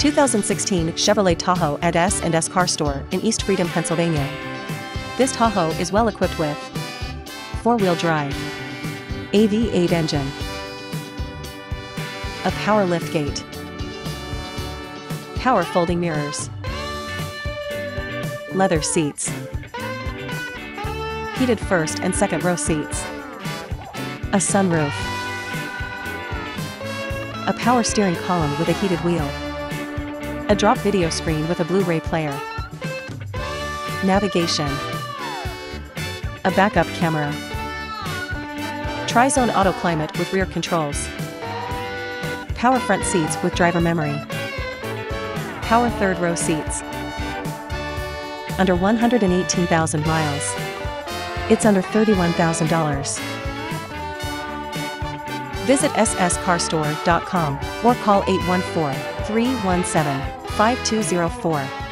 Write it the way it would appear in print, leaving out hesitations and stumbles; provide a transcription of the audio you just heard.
2016 Chevrolet Tahoe at S&S Car Store in East Freedom, Pennsylvania. This Tahoe is well equipped with 4-wheel drive, AV8 engine, a power liftgate, power folding mirrors, leather seats, heated first and second row seats, a sunroof, a power steering column with a heated wheel, a drop video screen with a Blu-ray player, navigation, a backup camera, tri-zone auto climate with rear controls, power front seats with driver memory, power third row seats. Under 118,000 miles. It's under $31,000. Visit sscarstore.com or call 814-317-5204.